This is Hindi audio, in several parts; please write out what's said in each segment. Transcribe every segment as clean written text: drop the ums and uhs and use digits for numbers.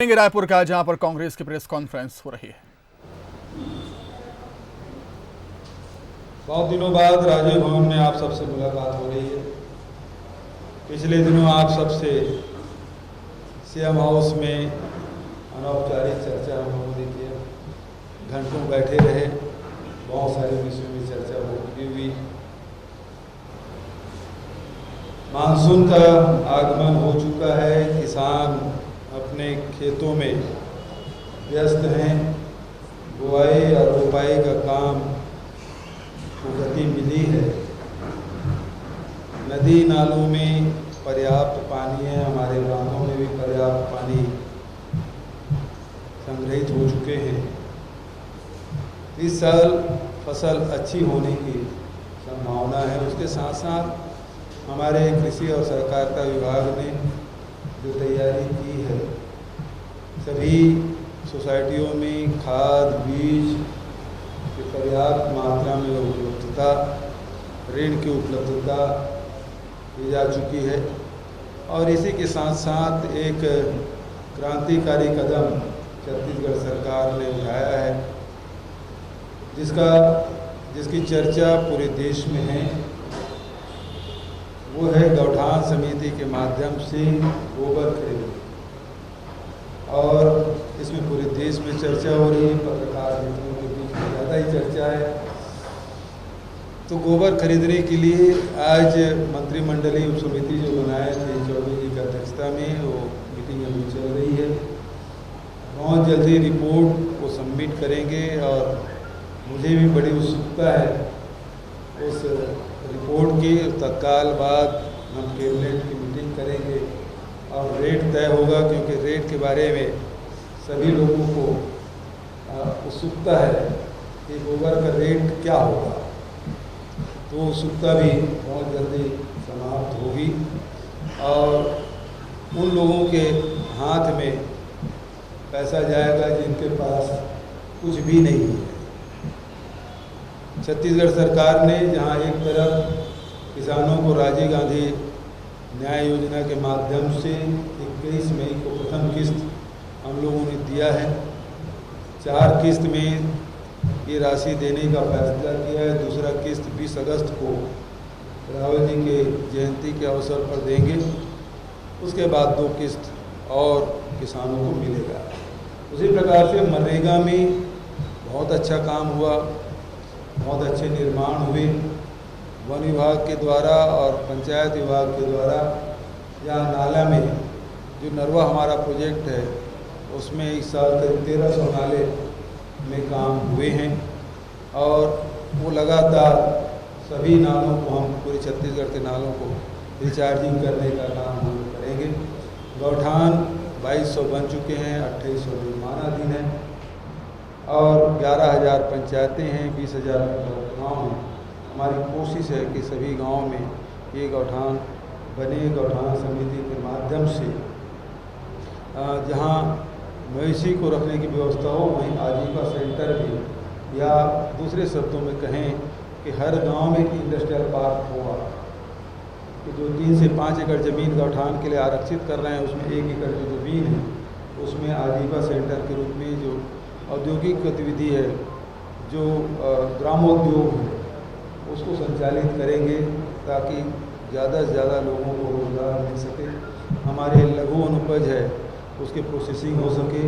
रायपुर का, जहां पर कांग्रेस की प्रेस कॉन्फ्रेंस हो रही है। बहुत दिनों बाद राजीव भवन में आप सबसे मुलाकात हो रही है। पिछले दिनों आप सबसे सीएम हाउस में अनौपचारिक चर्चा हम लोगों ने की, घंटों बैठे रहे, बहुत सारे विषयों में चर्चा हुई। मानसून का आगमन हो चुका है, किसान अपने खेतों में व्यस्त हैं, बुआई और रोपाई का काम को गति मिली है। नदी नालों में पर्याप्त पानी है, हमारे बांधों में भी पर्याप्त पानी संग्रहित हो चुके हैं। इस साल फसल अच्छी होने की संभावना है। उसके साथ साथ हमारे कृषि और सहकारिता विभाग ने जो तैयारी की है, सभी सोसाइटियों में खाद बीज की पर्याप्त मात्रा में उपलब्धता, ऋण की उपलब्धता की जा चुकी है। और इसी के साथ साथ एक क्रांतिकारी कदम छत्तीसगढ़ सरकार ने उठाया है, जिसकी चर्चा पूरे देश में है। वो है गौठान समिति के माध्यम से गोबर खरीद, और इसमें पूरे देश में चर्चा हो रही है, पत्रकार मित्रों के बीच में ज़्यादा ही चर्चा है। तो गोबर खरीदने के लिए आज मंत्रिमंडलीय उप समिति जो बनाए थे चौबे जी की अध्यक्षता में, वो मीटिंग अभी चल रही है। बहुत जल्दी रिपोर्ट को सबमिट करेंगे और मुझे भी बड़ी उत्सुकता है उस रिपोर्ट की। तत्काल बाद हम कैबिनेट की मीटिंग करेंगे और रेट तय होगा, क्योंकि रेट के बारे में सभी लोगों को उत्सुकता है कि गोबर का रेट क्या होगा। तो उत्सुकता भी बहुत जल्दी समाप्त होगी और उन लोगों के हाथ में पैसा जाएगा जिनके पास कुछ भी नहीं है। छत्तीसगढ़ सरकार ने जहां एक तरफ किसानों को राजीव गांधी न्याय योजना के माध्यम से 21 मई को प्रथम किस्त हम लोगों ने दिया है, 4 किस्त में ये राशि देने का फैसला किया है। दूसरा किस्त 20 अगस्त को रावल जी के जयंती के अवसर पर देंगे। उसके बाद 2 किस्त और किसानों को मिलेगा। उसी प्रकार से मनरेगा में बहुत अच्छा काम हुआ, बहुत अच्छे निर्माण हुए वन विभाग के द्वारा और पंचायत विभाग के द्वारा। यहाँ नाला में जो नरवा हमारा प्रोजेक्ट है, उसमें इस साल करीब 1300 नाले में काम हुए हैं और वो लगातार सभी नालों को, हम पूरे छत्तीसगढ़ के नालों को रिचार्जिंग करने का काम हम करेंगे। गौठान 2200 बन चुके हैं, 2800 निर्माणाधीन है और 11,000 पंचायतें हैं, 20,000 गाँव हैं। हमारी कोशिश है कि सभी गाँव में ये गौठान बने। गौठान समिति के माध्यम से जहाँ मवेशी को रखने की व्यवस्था हो, वहीं आजीविका सेंटर भी, या दूसरे शब्दों में कहें कि हर गांव में एक इंडस्ट्रियल पार्क होगा। कि जो 3 से 5 एकड़ ज़मीन गौठान के लिए आरक्षित कर रहे हैं, उसमें 1 एकड़ जो ज़मीन है उसमें आजीविका सेंटर के रूप में जो औद्योगिक गतिविधि है, जो ग्रामोद्योग है, उसको संचालित करेंगे ताकि ज़्यादा से ज़्यादा लोगों को रोजगार मिल सके। हमारे लघु अनुपज है, उसकी प्रोसेसिंग हो सके।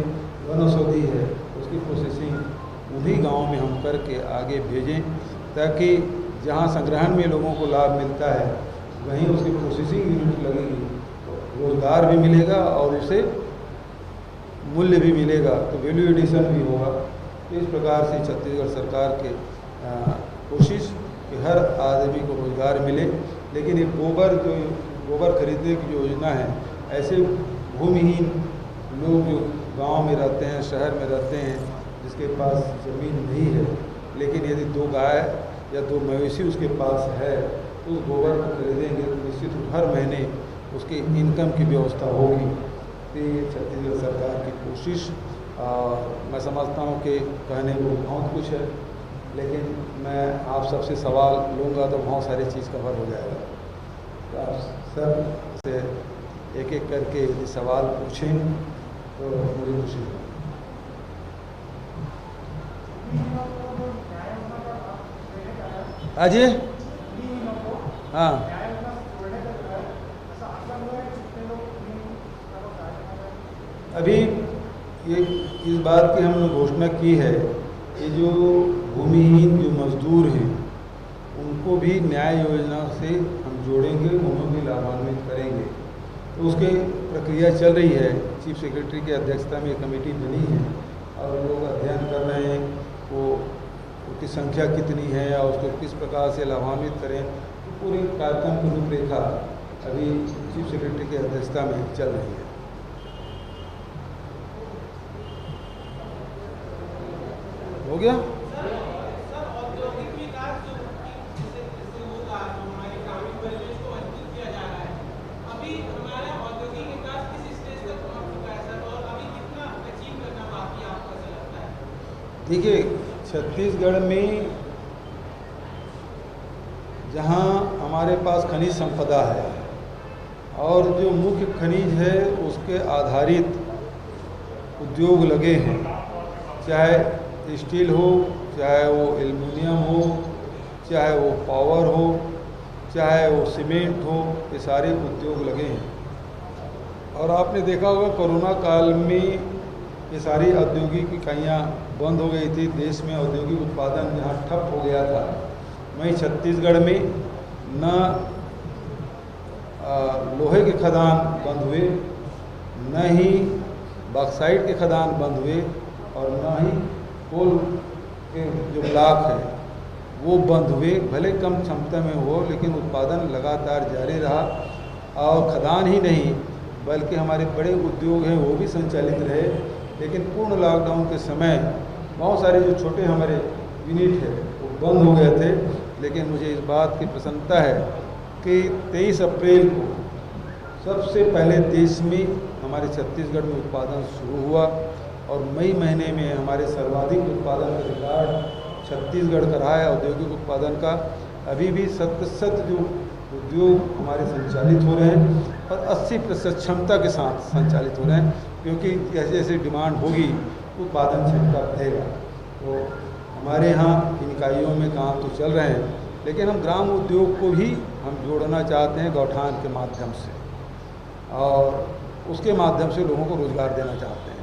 वनौषधि है, उसकी प्रोसेसिंग उन्हीं गाँव में हम करके आगे भेजें, ताकि जहाँ संग्रहण में लोगों को लाभ मिलता है वहीं उसकी प्रोसेसिंग यूनिट लगेगी, तो रोजगार भी मिलेगा और उसे मूल्य भी मिलेगा, तो वैल्यू एडिशन भी होगा। तो इस प्रकार से छत्तीसगढ़ सरकार के कोशिश कि हर आदमी को रोजगार मिले। लेकिन ये गोबर खरीदने की जो योजना है, ऐसे भूमिहीन लोग जो गांव में रहते हैं, शहर में रहते हैं, जिसके पास ज़मीन नहीं है, लेकिन यदि 2 गाय या 2 मवेशी उसके पास है, तो उस गोबर को खरीदेंगे तो निश्चित रूप हर महीने उसकी इनकम की व्यवस्था होगी। तो ये छत्तीसगढ़ सरकार की कोशिश, मैं समझता हूँ कि कहने को बहुत कुछ है, लेकिन मैं आप सबसे सवाल लूँगा तो बहुत सारी चीज़ कवर हो जाएगा। तो आप सब से एक एक करके यदि सवाल पूछें तो मुझे खुशी है। अजय हाँ, अभी ये इस बात की हमने घोषणा की है कि जो भूमिहीन जो मजदूर हैं उनको भी न्याय योजना से हम जोड़ेंगे, उन्हें भी लाभान्वित करेंगे। तो उसकी प्रक्रिया चल रही है। चीफ सेक्रेटरी की अध्यक्षता में कमेटी बनी है और लोग अध्ययन कर रहे हैं वो उसकी संख्या कितनी है या उसको किस प्रकार से लाभान्वित करें। तो पूरे कार्यक्रम की रूपरेखा अभी चीफ सेक्रेटरी की अध्यक्षता में चल रही है। हो गया? देखिए, छत्तीसगढ़ में जहाँ हमारे पास खनिज संपदा है और जो मुख्य खनिज है उसके आधारित उद्योग लगे हैं, चाहे स्टील हो, चाहे वो एल्युमिनियम हो, चाहे वो पावर हो, चाहे वो सीमेंट हो, ये सारे उद्योग लगे हैं। और आपने देखा होगा कोरोना काल में ये सारी औद्योगिक इकाइयाँ बंद हो गई थी। देश में औद्योगिक उत्पादन जहाँ ठप हो गया था, वहीं छत्तीसगढ़ में न लोहे के खदान बंद हुए, न ही बॉक्साइट के खदान बंद हुए और न ही कोल के जो ब्लॉक है वो बंद हुए। भले कम क्षमता में हो लेकिन उत्पादन लगातार जारी रहा। और खदान ही नहीं बल्कि हमारे बड़े उद्योग हैं वो भी संचालित रहे। लेकिन पूर्ण लॉकडाउन के समय बहुत सारे जो छोटे हमारे यूनिट है वो बंद हो गए थे। लेकिन मुझे इस बात की प्रसन्नता है कि 23 अप्रैल को सबसे पहले देश में हमारे छत्तीसगढ़ में उत्पादन शुरू हुआ और मई महीने में हमारे सर्वाधिक उत्पादन का रिकॉर्ड छत्तीसगढ़ का रहा है औद्योगिक उत्पादन का। अभी भी 7% जो उद्योग हमारे संचालित हो रहे हैं और 80% क्षमता के साथ संचालित हो रहे हैं, क्योंकि जैसे जैसे डिमांड होगी उत्पादन क्षमता बढ़ेगा। तो हमारे यहाँ इन इकाइयों में काम तो चल रहे हैं, लेकिन हम ग्राम उद्योग को भी हम जोड़ना चाहते हैं गौठान के माध्यम से और उसके माध्यम से लोगों को रोजगार देना चाहते हैं।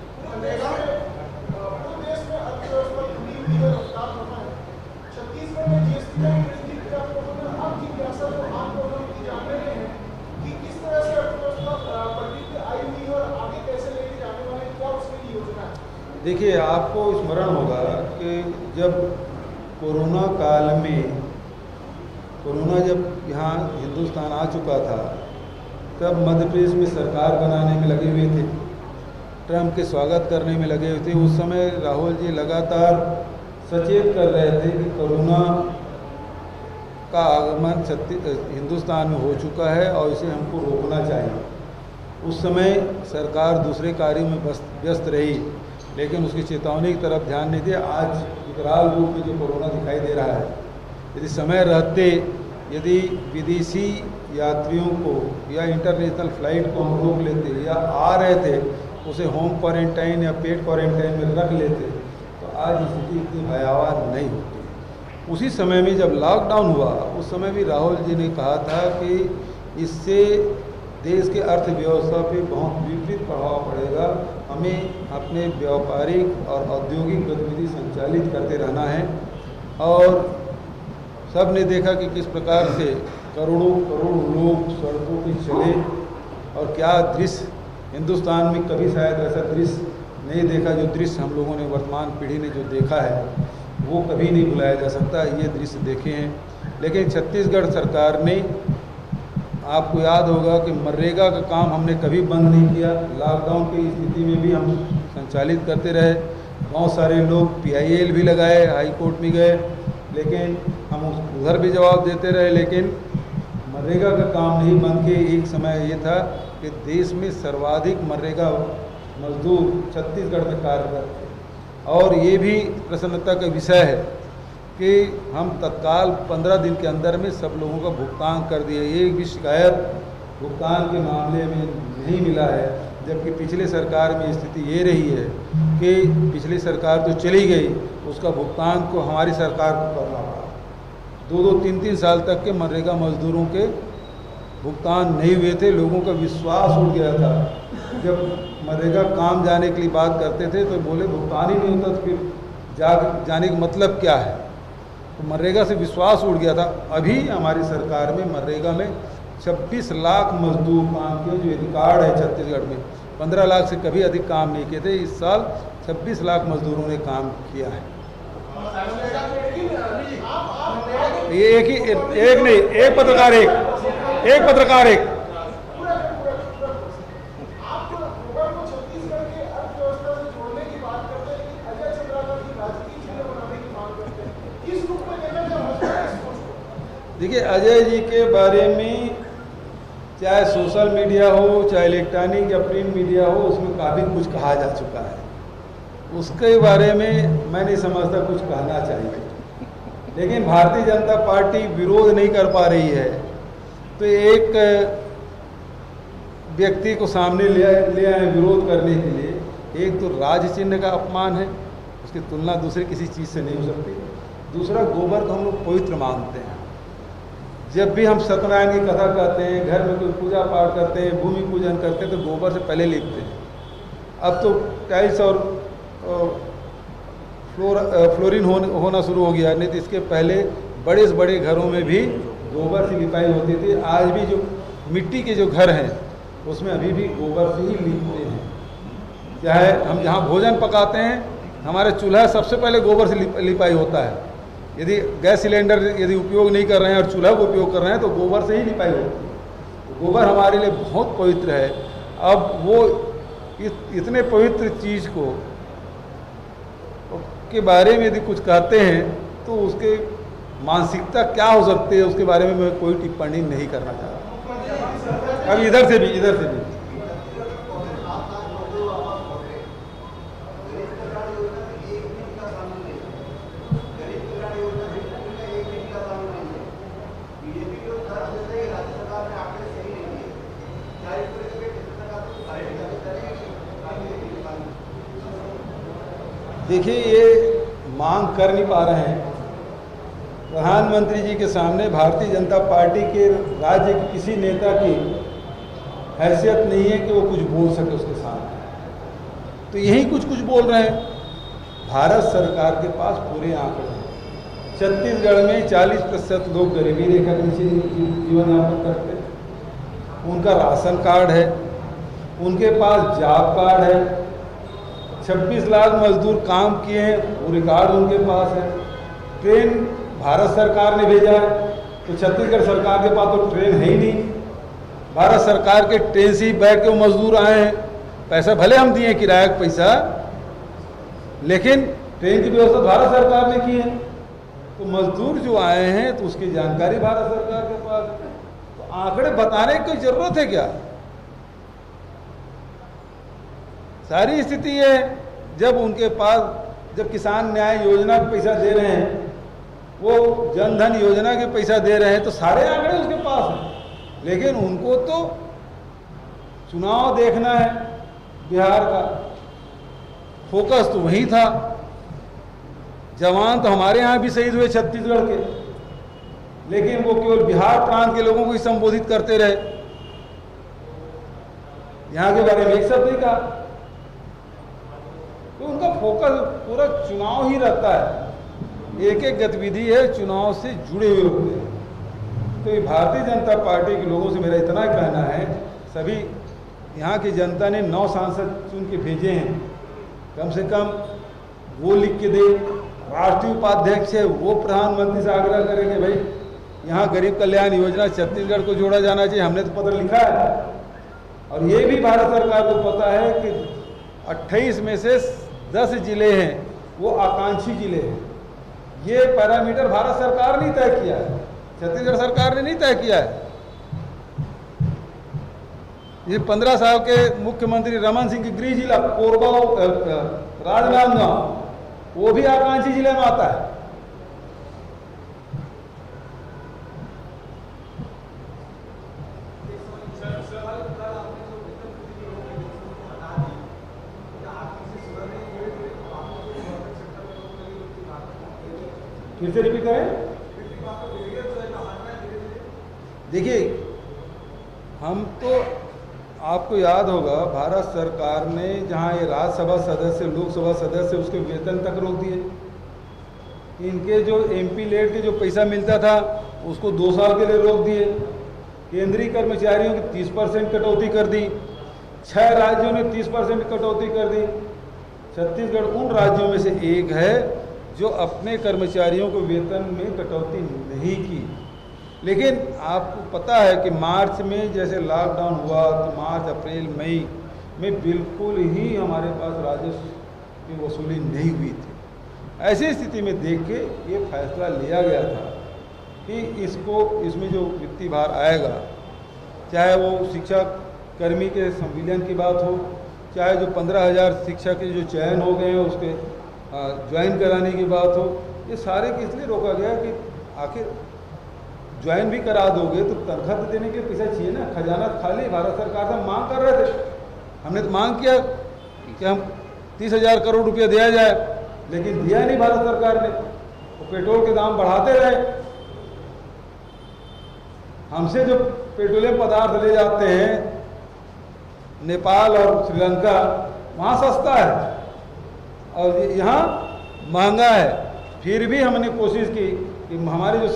देखिए, आपको स्मरण होगा कि जब कोरोना काल में कोरोना जब यहाँ हिंदुस्तान आ चुका था तब मध्य प्रदेश में सरकार बनाने में लगे हुए थे, ट्रम्प के स्वागत करने में लगे हुए थे। उस समय राहुल जी लगातार सचेत कर रहे थे कि कोरोना का आगमन हिंदुस्तान में हो चुका है और इसे हमको रोकना चाहिए। उस समय सरकार दूसरे कार्यों में व्यस्त रही, लेकिन उसकी चेतावनी की तरफ ध्यान नहीं दिया। आज विकराल रूप में जो कोरोना दिखाई दे रहा है, यदि समय रहते यदि विदेशी यात्रियों को या इंटरनेशनल फ्लाइट को हम रोक लेते या आ रहे थे उसे होम क्वारंटाइन या पेड क्वारंटाइन में रख लेते तो आज स्थिति इतनी भयावह नहीं होती। उसी समय में जब लॉकडाउन हुआ उस समय भी राहुल जी ने कहा था कि इससे देश के अर्थव्यवस्था पे बहुत विपरीत प्रभाव पड़ेगा, हमें अपने व्यापारिक और औद्योगिक गतिविधि संचालित करते रहना है। और सब ने देखा कि किस प्रकार से करोड़ों करोड़ लोग सड़कों पर चले और क्या दृश्य, हिंदुस्तान में कभी शायद ऐसा दृश्य नहीं देखा। जो दृश्य हम लोगों ने वर्तमान पीढ़ी ने जो देखा है वो कभी नहीं भुलाया जा सकता। ये दृश्य देखे हैं। लेकिन छत्तीसगढ़ सरकार ने, आपको याद होगा कि मनरेगा का काम हमने कभी बंद नहीं किया। लॉकडाउन की स्थिति में भी हम संचालित करते रहे। बहुत सारे लोग PIL भी लगाए, हाई कोर्ट में गए, लेकिन हम उधर भी जवाब देते रहे। लेकिन मनरेगा का काम नहीं बंद किए। एक समय ये था कि देश में सर्वाधिक मनरेगा मजदूर छत्तीसगढ़ में कार्यरत थे। और ये भी प्रसन्नता का विषय है कि हम तत्काल 15 दिन के अंदर में सब लोगों का भुगतान कर दिए। एक भी शिकायत भुगतान के मामले में नहीं मिला है। जबकि पिछले सरकार में स्थिति ये रही है कि पिछली सरकार तो चली गई, उसका भुगतान को हमारी सरकार को करना पड़ा। 2-3 साल तक के मनरेगा मजदूरों के भुगतान नहीं हुए थे। लोगों का विश्वास उड़ गया था। जब मनरेगा काम जाने के लिए बात करते थे तो बोले भुगतान ही नहीं होता तो फिर जाने का मतलब क्या है। तो मनरेगा से विश्वास उड़ गया था। अभी हमारी सरकार में मनरेगा में 26 लाख मजदूर काम किए, जो रिकॉर्ड है छत्तीसगढ़ में। 15 लाख से कभी अधिक काम नहीं किए थे। इस साल 26 लाख मजदूरों ने काम किया है। ये एक नहीं, एक पत्रकार एक देखिए, अजय जी के बारे में चाहे सोशल मीडिया हो, चाहे इलेक्ट्रॉनिक या प्रिंट मीडिया हो, उसमें काफ़ी कुछ कहा जा चुका है। उसके बारे में मैं नहीं समझता कुछ कहना चाहिए। लेकिन भारतीय जनता पार्टी विरोध नहीं कर पा रही है तो एक व्यक्ति को सामने ले आए विरोध करने के लिए। एक तो राज चिन्ह का अपमान है, उसकी तुलना दूसरे किसी चीज़ से नहीं हो सकती। दूसरा, गोबर को हम लोग पवित्र मानते हैं। जब भी हम सत्यनारायण की कथा कहते हैं, घर में कोई पूजा पाठ करते हैं, भूमि पूजन करते हैं, तो गोबर से पहले लिपते हैं। अब तो टाइल्स और फ्लोरिन होना शुरू हो गया, नहीं तो इसके पहले बड़े से बड़े घरों में भी गोबर से लिपाई होती थी। आज भी जो मिट्टी के जो घर हैं उसमें अभी भी गोबर से ही लिपते हैं। चाहे हम जहाँ भोजन पकाते हैं, हमारे चूल्हा सबसे पहले गोबर से लिपाई होता है। यदि गैस सिलेंडर यदि उपयोग नहीं कर रहे हैं और चूल्हा का उपयोग कर रहे हैं तो गोबर से ही लिपाई होती है। तो गोबर हमारे लिए बहुत पवित्र है। अब वो इतने पवित्र चीज़ को के बारे में यदि कुछ कहते हैं तो उसके मानसिकता क्या हो सकती है, उसके बारे में मैं कोई टिप्पणी नहीं करना चाहता। अब इधर से भी देखिए, ये मांग कर नहीं पा रहे हैं। प्रधानमंत्री जी के सामने भारतीय जनता पार्टी के राज्य के किसी नेता की हैसियत नहीं है कि वो कुछ बोल सके उसके सामने। तो यही कुछ बोल रहे हैं। भारत सरकार के पास पूरे आंकड़े हैं। छत्तीसगढ़ में 40% लोग गरीबी रेखा के नीचे जीवन यापन करते हैं। उनका राशन कार्ड है, उनके पास जॉब कार्ड है। 26 लाख मजदूर काम किए हैं, वो रिकॉर्ड उनके पास है। ट्रेन भारत सरकार ने भेजा है, तो छत्तीसगढ़ सरकार के पास तो ट्रेन है ही नहीं। भारत सरकार के ट्रेन से ही बैठ के वो मजदूर आए हैं। पैसा भले हम दिए किराया का पैसा, लेकिन ट्रेन की व्यवस्था भारत सरकार ने की है। तो मजदूर जो आए हैं तो उसकी जानकारी भारत सरकार के पास है। तो आंकड़े बताने की जरूरत है क्या? सारी स्थिति है, जब उनके पास, जब किसान न्याय योजना का पैसा दे रहे हैं, वो जनधन योजना के पैसा दे रहे हैं, तो सारे आंकड़े उसके पास हैं। लेकिन उनको तो चुनाव देखना है बिहार का, फोकस तो वही था। जवान तो हमारे यहाँ भी शहीद हुए छत्तीसगढ़ के, लेकिन वो केवल बिहार प्रांत के लोगों को ही संबोधित करते रहे, यहाँ के बारे में एक शब्द नहीं कहा। तो उनका फोकस पूरा चुनाव ही रहता है। एक गतिविधि है चुनाव से जुड़े हुए होते हैं। तो ये भारतीय जनता पार्टी के लोगों से मेरा इतना कहना है, सभी यहाँ की जनता ने 9 सांसद चुन के भेजे हैं, कम से कम वो लिख के दे। राष्ट्रीय उपाध्यक्ष है, वो प्रधानमंत्री से आग्रह करेंगे भाई यहाँ गरीब कल्याण योजना छत्तीसगढ़ को जोड़ा जाना चाहिए। हमने तो पत्र लिखा है और ये भी भारत सरकार को पता है कि 28 में से 10 जिले हैं वो आकांक्षी जिले हैं। ये पैरामीटर भारत सरकार ने तय किया है, छत्तीसगढ़ सरकार ने नहीं तय किया है। ये 15 साल के मुख्यमंत्री रमन सिंह की गृह जिला कोरबा, राजनांदगांव, वो भी आकांक्षी जिले में आता है। फिर से रिपीट करें। देखिए, हम तो आपको याद होगा भारत सरकार ने जहां ये राज्यसभा सदस्य, लोकसभा सदस्य, उसके वेतन तक रोक दिए। इनके जो एमपी लेट के जो पैसा मिलता था उसको 2 साल के लिए रोक दिए। केंद्रीय कर्मचारियों की 30% कटौती कर दी। 6 राज्यों ने 30% कटौती कर दी। छत्तीसगढ़ उन राज्यों में से एक है जो अपने कर्मचारियों को वेतन में कटौती नहीं की। लेकिन आपको पता है कि मार्च में जैसे लॉकडाउन हुआ तो मार्च, अप्रैल, मई में बिल्कुल ही हमारे पास राजस्व की वसूली नहीं हुई थी। ऐसी स्थिति में देख के ये फैसला लिया गया था कि इसमें जो वित्तीय भार आएगा, चाहे वो शिक्षा कर्मी के संविलियन की बात हो, चाहे जो 15,000 शिक्षक के जो चयन हो गए हैं उसके ज्वाइन कराने की बात हो, ये सारे के इसलिए रोका गया कि आखिर ज्वाइन भी करा दोगे तो तनख्वाह तो देने के लिए पैसा चाहिए ना। खजाना खाली भारत सरकार से मांग कर रहे थे। हमने तो मांग किया कि हम 30,000 करोड़ रुपया दिया जाए, लेकिन दिया नहीं भारत सरकार ने। तो पेट्रोल के दाम बढ़ाते रहे। हमसे जो पेट्रोलियम पदार्थ ले जाते हैं नेपाल और श्रीलंका, वहाँ सस्ता है और यहाँ महंगा है। फिर भी हमने कोशिश की कि हमारे जो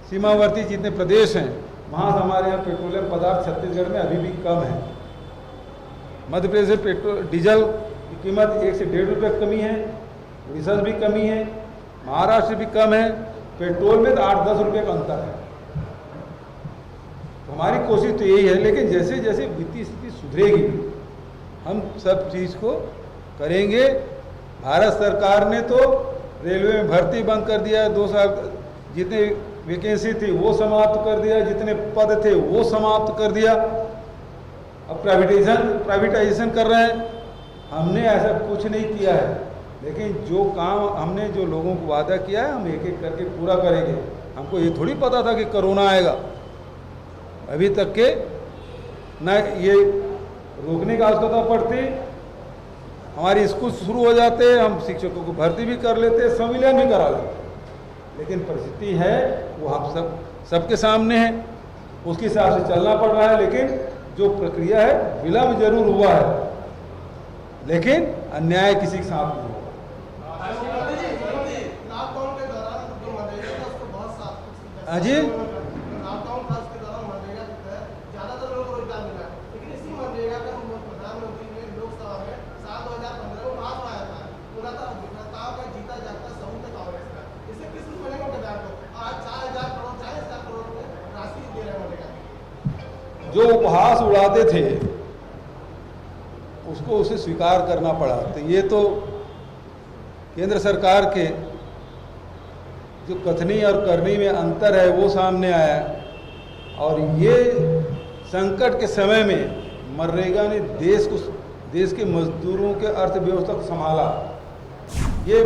सीमावर्ती जितने प्रदेश हैं वहाँ से हमारे यहाँ पेट्रोलियम पदार्थ छत्तीसगढ़ में अभी भी कम है। मध्य प्रदेश से पेट्रोल डीजल की कीमत 1 से 1.5 रुपये कमी है, उड़ीसा से भी कमी है, महाराष्ट्र भी कम है। पेट्रोल में तो 8-10 रुपये का अंतर है। तो हमारी कोशिश तो यही है, लेकिन जैसे जैसे वित्तीय स्थिति सुधरेगी हम सब चीज़ को करेंगे। भारत सरकार ने तो रेलवे में भर्ती बंद कर दिया, 2 साल जितने वैकेंसी थी वो समाप्त कर दिया, जितने पद थे वो समाप्त कर दिया। अब प्राइवेटाइजेशन कर रहे हैं। हमने ऐसा कुछ नहीं किया है, लेकिन जो काम हमने जो लोगों को वादा किया है हम एक एक करके पूरा करेंगे। हमको ये थोड़ी पता था कि कोरोना आएगा। अभी तक के न ये रोकने की आवश्यकता पड़ती, हमारी स्कूल शुरू हो जाते, हम शिक्षकों को भर्ती भी कर लेते, संविलियन भी करा लेते। लेकिन परिस्थिति है वो हम सबके सामने है, उसके हिसाब से चलना पड़ रहा है। लेकिन जो प्रक्रिया है विलम्ब जरूर हुआ है, लेकिन अन्याय किसी के साथ नहीं होगा। अजी जो उपहास उड़ाते थे उसको उसे स्वीकार करना पड़ा। तो ये तो केंद्र सरकार के जो कथनी और करनी में अंतर है वो सामने आया। और ये संकट के समय में मनरेगा ने देश के मजदूरों के अर्थव्यवस्था को संभाला। ये